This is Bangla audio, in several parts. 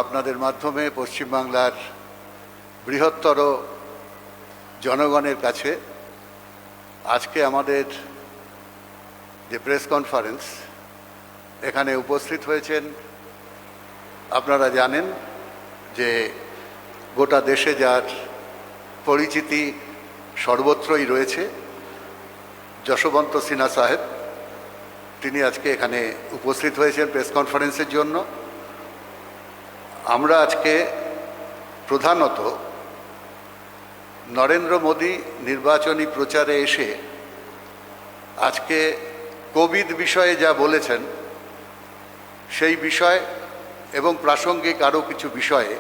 আপনাদের মাধ্যমে পশ্চিমবাংলার বৃহত্তর জনগণের কাছে আজকে আমাদের যে প্রেস কনফারেন্স এখানে উপস্থিত হয়েছেন। আপনারা জানেন যে গোটা দেশে যার পরিচিতি সর্বত্রই রয়েছে, যশবন্ত সিনহা সাহেব, তিনি আজকে এখানে উপস্থিত হয়েছেন প্রেস কনফারেন্সের জন্য। আমরা আজকে প্রধানত নরেন্দ্র মোদী নির্বাচনী প্রচারে এসে আজকে কোভিড বিষয়ে যা বলেছেন সেই বিষয় এবং প্রাসঙ্গিক আরও কিছু বিষয়ে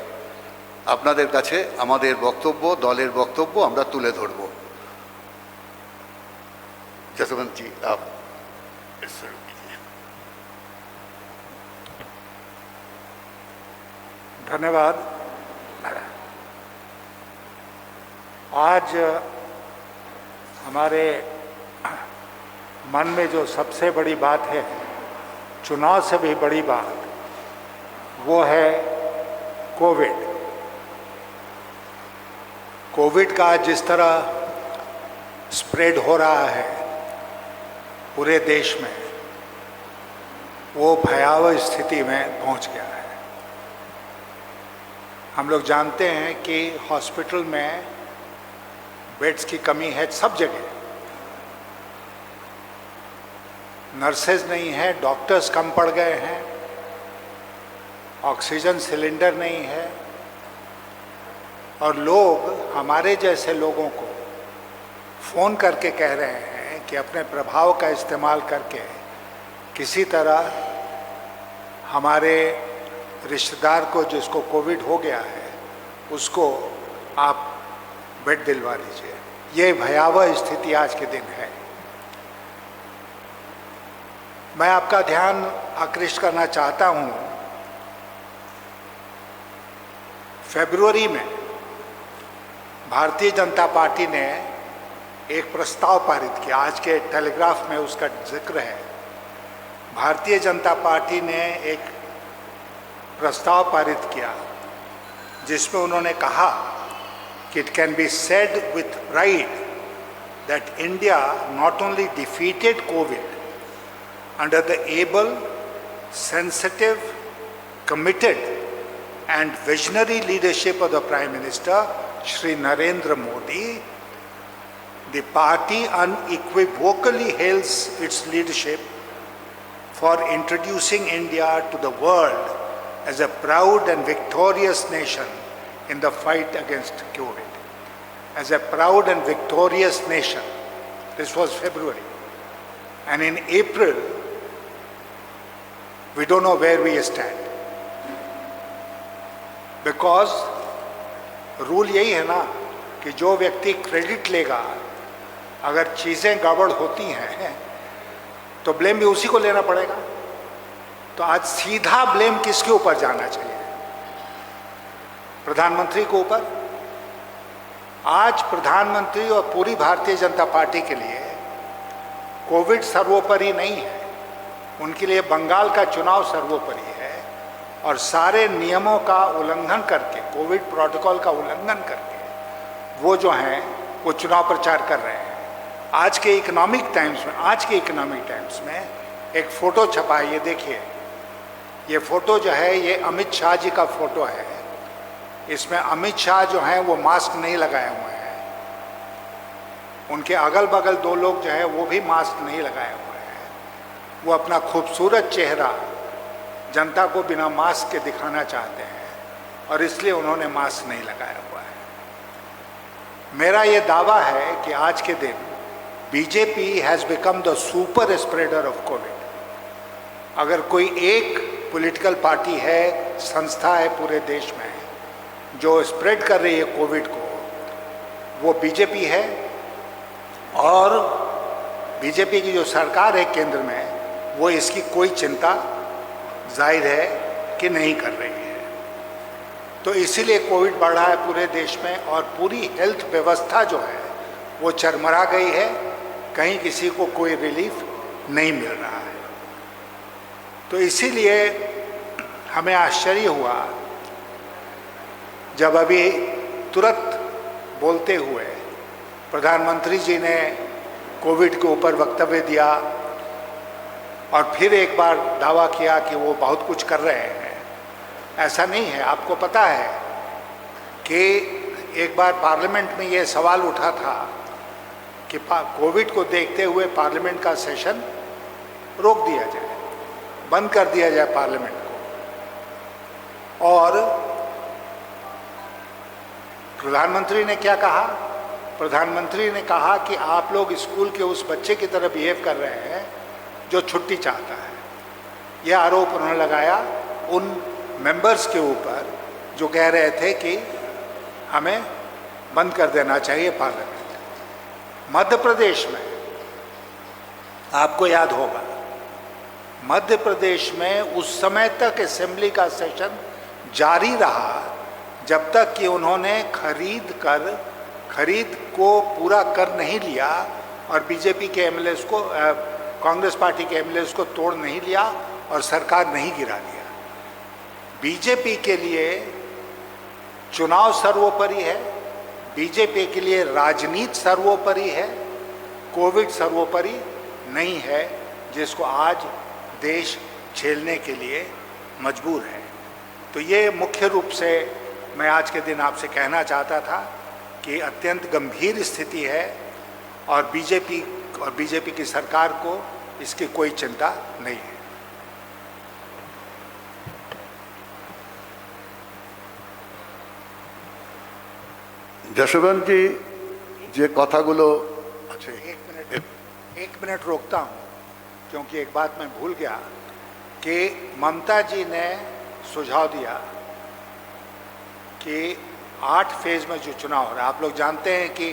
আপনাদের কাছে আমাদের বক্তব্য, দলের বক্তব্য আমরা তুলে ধরব। जसवंत जी, आप शुरू कीजिए। धन्यवाद। आज हमारे मन में जो सबसे बड़ी बात है, चुनाव से भी बड़ी बात, वो है कोविड। कोविड का जिस तरह स्प्रेड हो रहा है पूरे देश में, वो भयावह स्थिति में पहुंच गया है। हम लोग जानते हैं कि हॉस्पिटल में बेड्स की कमी है सब जगह, नर्सेज नहीं है, डॉक्टर्स कम पड़ गए हैं, ऑक्सीजन सिलेंडर नहीं है, और लोग हमारे जैसे लोगों को फ़ोन करके कह रहे हैं कि अपने प्रभाव का इस्तेमाल करके किसी तरह हमारे रिश्तेदार को जिसको कोविड हो गया है उसको आप बेड दिलवा लीजिए। ये भयावह स्थिति आज के दिन है। मैं आपका ध्यान आकृष्ट करना चाहता हूँ, फरवरी में भारतीय जनता पार्टी ने एक प्रस्ताव पारित किया। आज के टेलीग्राफ में उसका जिक्र है। भारतीय जनता पार्टी ने एक प्रस्ताव पारित किया जिसमें उन्होंने कहा कि it can be said with pride that India not only defeated Covid under the able, sensitive, committed and visionary leadership of the prime minister Shri Narendra Modi. The party unequivocally hails its leadership for introducing India to the world as a proud and victorious nation in the fight against COVID. As a proud and victorious nation. This was February. And in April, we don't know where we stand. Because rule यही है ना कि जो व्यक्ति क्रेडिट लेगा, अगर चीज़ें गड़बड़ होती हैं तो ब्लेम भी उसी को लेना पड़ेगा। तो आज सीधा ब्लेम किसके ऊपर जाना चाहिए? प्रधानमंत्री के ऊपर। आज प्रधानमंत्री और पूरी भारतीय जनता पार्टी के लिए कोविड सर्वोपरि नहीं है, उनके लिए बंगाल का चुनाव सर्वोपरि है। और सारे नियमों का उल्लंघन करके, कोविड प्रोटोकॉल का उल्लंघन करके वो जो हैं वो चुनाव प्रचार कर रहे हैं। आज के इकोनॉमिक टाइम्स में एक फ़ोटो छपा है, ये देखिए। ये फ़ोटो जो है ये अमित शाह जी का फ़ोटो है। इसमें अमित शाह जो हैं वो मास्क नहीं लगाए हुए हैं, उनके अगल बगल दो लोग जो हैं वो भी मास्क नहीं लगाए हुए हैं। वो अपना खूबसूरत चेहरा जनता को बिना मास्क के दिखाना चाहते हैं और इसलिए उन्होंने मास्क नहीं लगाया हुआ है। मेरा ये दावा है कि आज के दिन BJP has become the super spreader of Covid. अगर कोई एक पॉलिटिकल पार्टी है, संस्था है पूरे देश में जो स्प्रेड कर रही है कोविड को, वो बीजेपी है। और बीजेपी की जो सरकार है केंद्र में, वो इसकी कोई चिंता जाहिर है कि नहीं कर रही है। तो इसीलिए कोविड बढ़ रहा है पूरे देश में और पूरी हेल्थ व्यवस्था जो है वो चरमरा गई है। कहीं किसी को कोई रिलीफ नहीं मिल रहा है। तो इसीलिए हमें आश्चर्य हुआ जब अभी तुरंत बोलते हुए प्रधानमंत्री जी ने कोविड के ऊपर वक्तव्य दिया और फिर एक बार दावा किया कि वो बहुत कुछ कर रहे हैं। ऐसा नहीं है। आपको पता है कि एक बार पार्लियामेंट में ये सवाल उठा था कि कोविड को देखते हुए पार्लियामेंट का सेशन रोक दिया जाए, बंद कर दिया जाए पार्लियामेंट को। और प्रधानमंत्री ने क्या कहा? प्रधानमंत्री ने कहा कि आप लोग स्कूल के उस बच्चे की तरह बिहेव कर रहे हैं जो छुट्टी चाहता है। यह आरोप उन्होंने लगाया उन मेंबर्स के ऊपर जो कह रहे थे कि हमें बंद कर देना चाहिए पार्लियामेंट। मध्य प्रदेश में आपको याद होगा, मध्य प्रदेश में उस समय तक असेंबली का सेशन जारी रहा जब तक कि उन्होंने खरीद को पूरा कर नहीं लिया और बीजेपी के एमएलएस को, कांग्रेस पार्टी के एमएलएस को तोड़ नहीं लिया और सरकार नहीं गिरा दिया। बीजेपी के लिए चुनाव सर्वोपरि है, बीजेपी के लिए राजनीति सर्वोपरि है, कोविड सर्वोपरि नहीं है, जिसको आज देश झेलने के लिए मजबूर है। तो ये मुख्य रूप से मैं आज के दिन आपसे कहना चाहता था कि अत्यंत गंभीर स्थिति है और बीजेपी की सरकार को इसकी कोई चिंता नहीं है। जसवंत जी जे कथागुलो अच्छा एक मिनट रोकता हूँ, क्योंकि एक बात मैं भूल गया कि ममता जी ने सुझाव दिया कि 8 फेज में जो चुनाव हो रहा है, आप लोग जानते हैं कि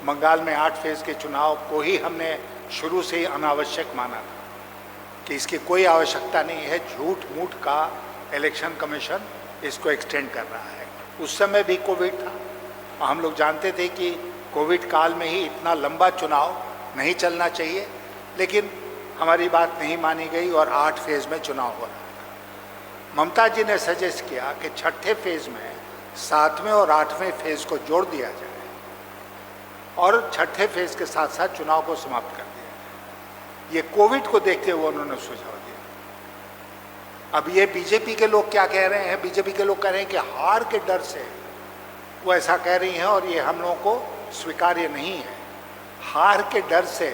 बंगाल में 8 फेज के चुनाव को ही हमने शुरू से ही अनावश्यक माना था कि इसकी कोई आवश्यकता नहीं है, झूठ मूठ का इलेक्शन कमीशन इसको एक्सटेंड कर रहा है। उस समय भी कोविड था और हम लोग जानते थे कि कोविड काल में ही इतना लंबा चुनाव नहीं चलना चाहिए, लेकिन हमारी बात नहीं मानी गई और 8 फेज में चुनाव हो रहा था। ममता जी ने सजेस्ट किया कि 6ठे फेज में 7वें और 8वें फेज को जोड़ दिया जाए और 6ठे फेज के साथ साथ चुनाव को समाप्त कर दिया जाए। ये कोविड को देखते हुए उन्होंने सुझाव दिया। अब ये बीजेपी के लोग क्या कह रहे हैं? बीजेपी के लोग कह रहे हैं कि हार के डर से वो ऐसा कह रही हैं और ये हम लोगों को स्वीकार्य नहीं है। हार के डर से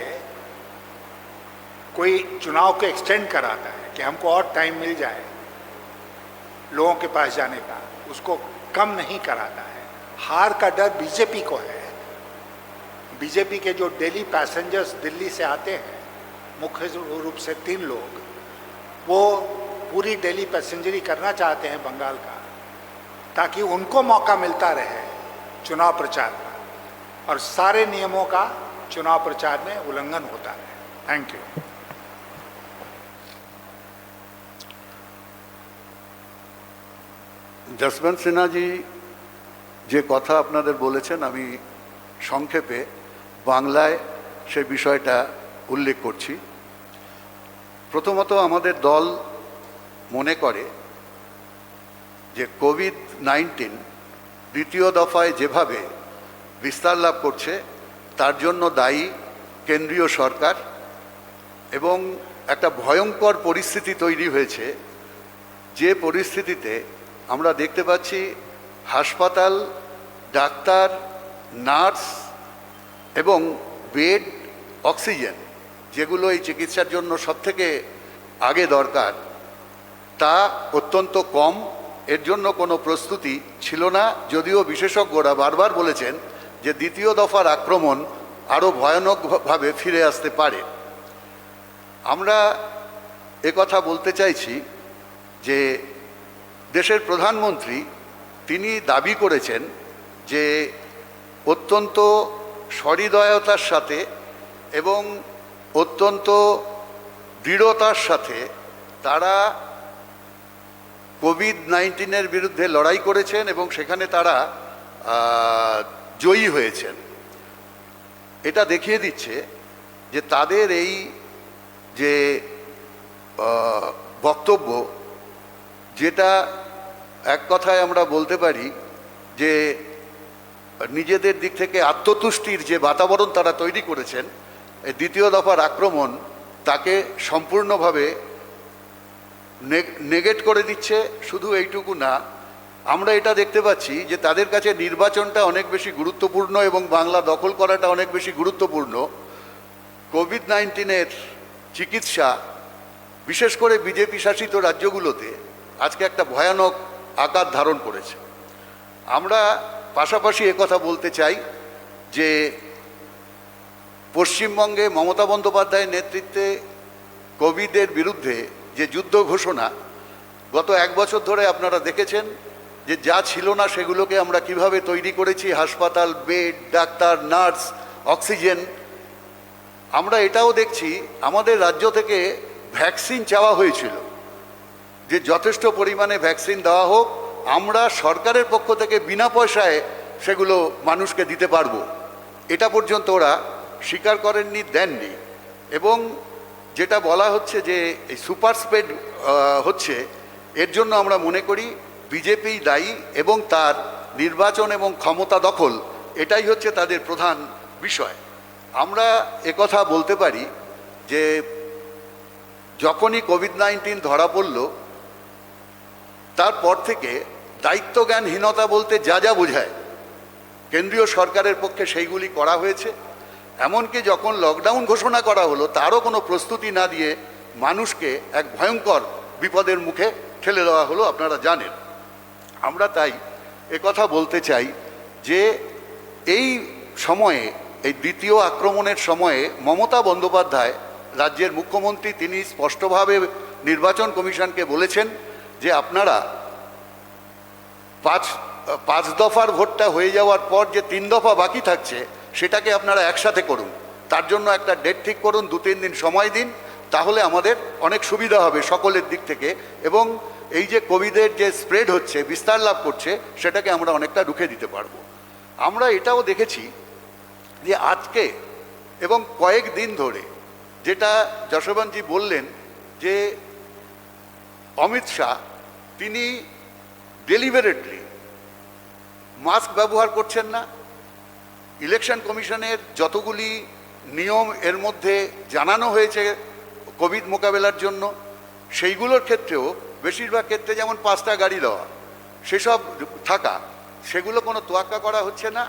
कोई चुनाव को एक्सटेंड कराता है कि हमको और टाइम मिल जाए लोगों के पास जाने का, उसको कम नहीं कराता है। हार का डर बीजेपी को है। बीजेपी के जो डेली पैसेंजर्स दिल्ली से आते हैं, मुख्य रूप से 3 लोग, वो पूरी डेली पैसेंजरी करना चाहते हैं बंगाल का, ताकि उनको मौका मिलता रहे चुनाव प्रचार का और सारे नियमों का चुनाव प्रचार में उल्लंघन होता रहे। Thank you. जसवंत सिन्हा जी যে কথা আপনাদের বলেছেন, আমি সংক্ষেপে বাংলায় সেই বিষয়টা উল্লেখ করছি। প্রথমত আমাদের দল মনে করে যে কোভিড-19 দ্বিতীয় দফায় যেভাবে বিস্তার লাভ করছে তার জন্য দায়ী কেন্দ্রীয় সরকার এবং একটা ভয়ঙ্কর পরিস্থিতি তৈরি হয়েছে, যে পরিস্থিতিতে আমরা দেখতে পাচ্ছি হাসপাতাল, ডাক্তার, নার্স এবং বেড, অক্সিজেন, যেগুলো এই চিকিৎসার জন্য সবথেকে আগে দরকার, তা অত্যন্ত কম। এর জন্য কোনো প্রস্তুতি ছিল না, যদিও বিশেষজ্ঞরা বারবার বলেছেন যে দ্বিতীয় দফার আক্রমণ আরও ভয়ানকভাবে ফিরে আসতে পারে। আমরা একথা বলতে চাইছি যে দেশের প্রধানমন্ত্রী তিনি দাবি করেছেন যে অত্যন্ত সহৃদয়তার সাথে এবং অত্যন্ত দৃঢ়তার সাথে তারা কোভিড-19-এর বিরুদ্ধে লড়াই করেছেন এবং সেখানে তারা জয়ী হয়েছেন। এটা দেখিয়ে দিচ্ছে যে তাদের এই যে বক্তব্য, যেটা এক কথায় আমরা বলতে পারি যে নিজেদের দিক থেকে আত্মতুষ্টির যে বাতাবরণ তারা তৈরি করেছেন, এই দ্বিতীয় দফার আক্রমণ তাকে সম্পূর্ণভাবে নেগেট করে দিচ্ছে। শুধু এইটুকু না, আমরা এটা দেখতে পাচ্ছি যে তাদের কাছে নির্বাচনটা অনেক বেশি গুরুত্বপূর্ণ এবং বাংলা দখল করাটা অনেক বেশি গুরুত্বপূর্ণ। কোভিড-19-এর চিকিৎসা বিশেষ করে বিজেপি শাসিত রাজ্যগুলোতে আজকে একটা ভয়ানক আকার ধারণ করেছে। আমরা পাশাপাশি একথা বলতে চাই যে পশ্চিমবঙ্গে মমতা বন্দ্যোপাধ্যায়ের নেতৃত্বে কোভিডের বিরুদ্ধে যে যুদ্ধ ঘোষণা, গত এক বছর ধরে আপনারা দেখেছেন যে যা ছিল না সেগুলোকে আমরা কিভাবে তৈরি করেছি, হাসপাতাল, বেড, ডাক্তার, নার্স, অক্সিজেন। আমরা এটাও দেখছি আমাদের রাজ্য থেকে ভ্যাকসিন চাওয়া হয়েছিল যে যথেষ্ট পরিমাণে ভ্যাকসিন দেওয়া হোক, আমরা সরকারের পক্ষ থেকে বিনা পয়সায় সেগুলো মানুষকে দিতে পারবো। এটা পর্যন্ত ওরা স্বীকার করেননি, দেননি। এবং যেটা বলা হচ্ছে যে এই সুপার স্প্রেড হচ্ছে, এর জন্য আমরা মনে করি বিজেপি দায়ী এবং তার নির্বাচন এবং ক্ষমতা দখল এটাই হচ্ছে তাদের প্রধান বিষয়। আমরা একথা বলতে পারি যে যখনই কোভিড-19 ধরা পড়ল তারপর থেকে দায়িত্বজ্ঞানহীনতা বলতে যা যা বোঝায় কেন্দ্রীয় সরকারের পক্ষে সেইগুলি করা হয়েছে। এমনকি যখন লকডাউন ঘোষণা করা হলো তারও কোনো প্রস্তুতি না দিয়ে মানুষকে এক ভয়ঙ্কর বিপদের মুখে ঠেলে দেওয়া হলো, আপনারা জানেন। আমরা তাই একথা বলতে চাই যে এই সময়ে, এই দ্বিতীয় আক্রমণের সময়ে মমতা বন্দ্যোপাধ্যায় রাজ্যের মুখ্যমন্ত্রী, তিনি স্পষ্টভাবে নির্বাচন কমিশনকে বলেছেন যে আপনারা পাঁচ দফার ভোটটা হয়ে যাওয়ার পর যে 3 দফা বাকি থাকছে সেটাকে আপনারা একসাথে করুন, তার জন্য একটা ডেট ঠিক করুন, 2-3 দিন সময় দিন, তাহলে আমাদের অনেক সুবিধা হবে সকলের দিক থেকে। এবং এই যে কোভিডের যে স্প্রেড হচ্ছে, বিস্তার লাভ করছে, সেটাকে আমরা অনেকটা রুখে দিতে পারবো। আমরা এটাও দেখেছি যে আজকে এবং কয়েক দিন ধরে যেটা যশবন্তজি বললেন যে অমিত শাহ তিনি ডেলিভারেটলি মাস্ক ব্যবহার করছেন না। ইলেকশন কমিশনের যতগুলি নিয়ম এর মধ্যে জানানো হয়েছে কোভিড মোকাবেলার জন্য, সেইগুলোর ক্ষেত্রেও বেশিরভাগ ক্ষেত্রে যেমন 5টা গাড়ি দেওয়া, সেসব থাকা, সেগুলো কোনো তোয়াক্কা করা হচ্ছে না।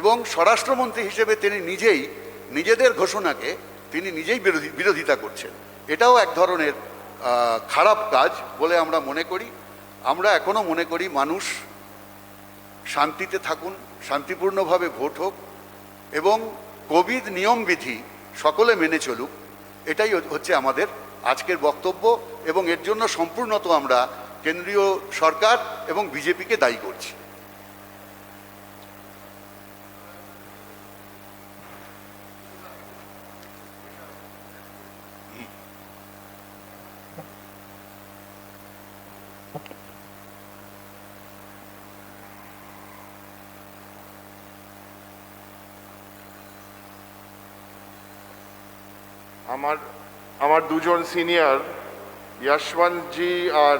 এবং স্বরাষ্ট্রমন্ত্রী হিসেবে তিনি নিজেই নিজেদের ঘোষণাকে তিনি নিজেই বিরোধিতা করছেন। এটাও এক ধরনের খারাপ কাজ বলে আমরা মনে করি। আমরা এখনও মনে করি মানুষ শান্তিতে থাকুন, শান্তিপূর্ণভাবে ভোট হোক এবং কোভিড নিয়মবিধি সকলে মেনে চলুক, এটাই হচ্ছে আমাদের আজকের বক্তব্য। এবং এর জন্য সম্পূর্ণত আমরা কেন্দ্রীয় সরকার এবং বিজেপিকে দায়ী করছি। আমার দুজন সিনিয়র যশবন্তজি আর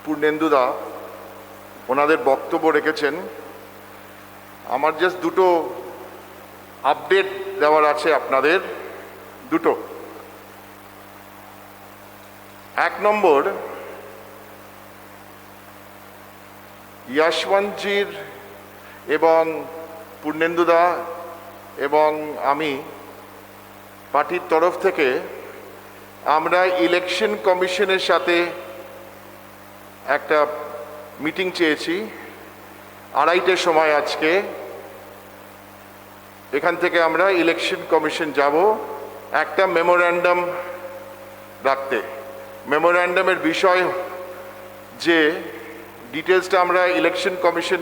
পূর্ণেন্দুদা ওনাদের বক্তব্য রেখেছেন। আমার জাস্ট দুটো আপডেট দেওয়ার আছে আপনাদের, দুটো। 1 নম্বর, যশবন্তজির এবং পূর্ণেন্দুদা এবং আমি পার্টির তরফ থেকে আমরা ইলেকশন কমিশনের সাথে একটা মিটিং চেয়েছি 2:30টার সময়। আজকে এখান থেকে আমরা ইলেকশন কমিশন যাব একটা মেমোরেন্ডাম রাখতে। মেমোরেন্ডামের বিষয় যে ডিটেলসটা আমরা ইলেকশন কমিশন,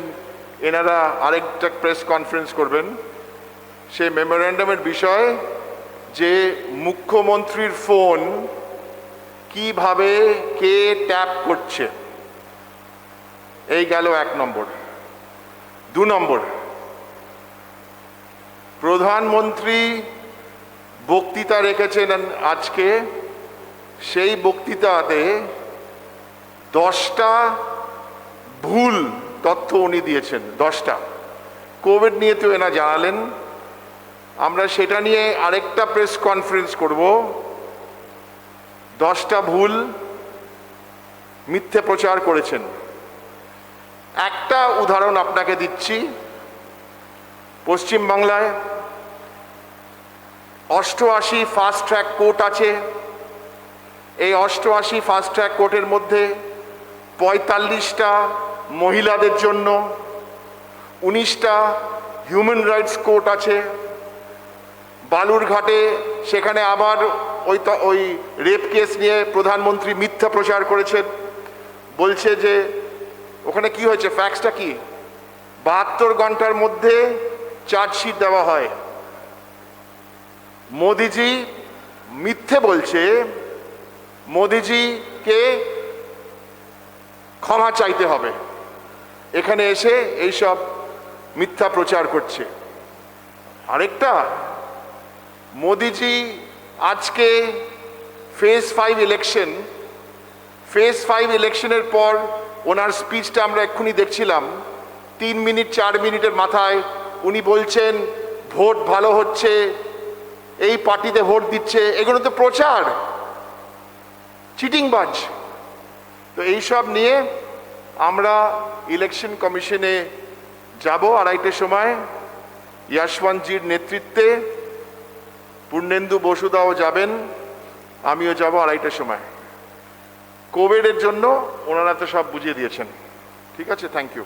এনারা আরেকটা প্রেস কনফারেন্স করবেন। সেই মেমোরেন্ডামের বিষয় যে মুখ্যমন্ত্রীর ফোন কিভাবে কে ট্যাপ করছে, এই গেল 1 নম্বর। 2 নম্বর, প্রধানমন্ত্রী বক্তৃতা রেখেছেন আজকে, সেই বক্তৃতাতে 10টা ভুল তথ্য তথ্য উনি দিয়েছেন 10টা। কোভিড নিয়ে তো এনা জানালেন, আমরা সেটা নিয়ে আরেকটা প্রেস কনফারেন্স করব। 10টা ভুল মিথ্যে প্রচার করেছেন। একটা উদাহরণ আপনাকে দিচ্ছি। পশ্চিমবাংলায় 88 ফাস্ট ট্র্যাক কোর্ট আছে। এই 88 ফাস্ট ট্র্যাক কোর্টের মধ্যে 45টা মহিলাদের জন্য, 19টা হিউম্যান রাইটস কোর্ট আছে। বালুরঘাটে সেখানে আবার ওই রেপ কেস নিয়ে প্রধানমন্ত্রী মিথ্যা প্রচার করেছেন। বলছে যে ওখানে কি হয়েছে, ফ্যাক্টসটা কি, 72 ঘন্টার মধ্যে চার্জশিট দেওয়া হয়। মোদিজি মিথ্যে বলছে, মোদিজিকে ক্ষমা চাইতে হবে। এখানে এসে এইসব মিথ্যা প্রচার করছে। আরেকটা, মোদিজি আজকে ফেজ 5 ইলেকশনের পর ওনার স্পিচটা আমরা এক্ষুনি দেখছিলাম। 3 মিনিট 4 মিনিটের মাথায় উনি বলছেন ভোট ভালো হচ্ছে, এই পার্টিতে ভোট দিচ্ছে। এগুলো তো প্রচার, চিটিংবাজ। তো এইসব নিয়ে আমরা ইলেকশন কমিশনে যাব 2:30টার সময়। যশবন্তজির নেতৃত্বে পূর্ণেন্দু বসুদাও যাবেন, আমিও যাব 2:30টার সময়। কোভিডের জন্য ওনারা তো সব বুঝিয়ে দিয়েছেন। ঠিক আছে, থ্যাংক ইউ।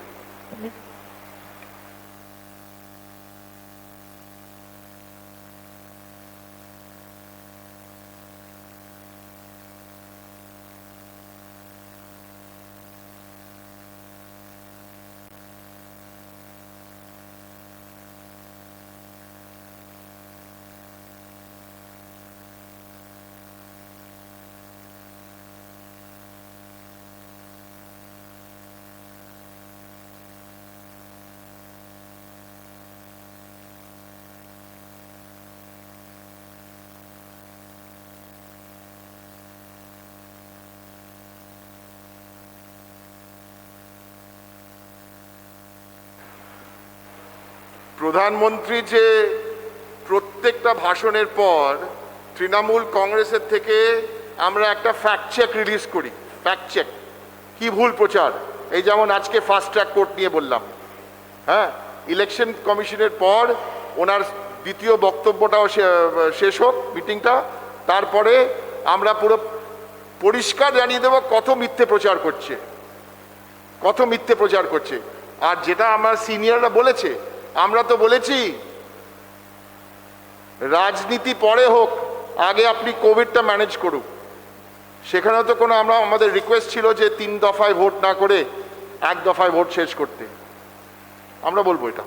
প্রধানমন্ত্রী যে প্রত্যেকটা ভাষণের পর তৃণমূল কংগ্রেসের থেকে আমরা একটা ফ্যাক্ট চেক রিলিজ করি। ফ্যাক্ট চেক, কি ভুল প্রচার। এই যেমন আজকে ফাস্ট ট্র্যাক কোর্ট নিয়ে বললাম। হ্যাঁ, ইলেকশন কমিশনের পর ওনার দ্বিতীয় বক্তব্যটাও শেষ হোক, মিটিংটা, তারপরে আমরা পুরো পরিষ্কার জানিয়ে দেবো কত মিথ্যে প্রচার করছে। আর যেটা আমার সিনিয়ররা বলেছে, আমরা তো বলেছি রাজনীতি পরে হোক, আগে আপনি কোভিডটা ম্যানেজ করুক। সেখানেও তো কোনো আমাদের রিকোয়েস্ট ছিল যে 3 দফায় ভোট না করে 1 দফায় ভোট শেষ করতে। আমরা বলবো এটা।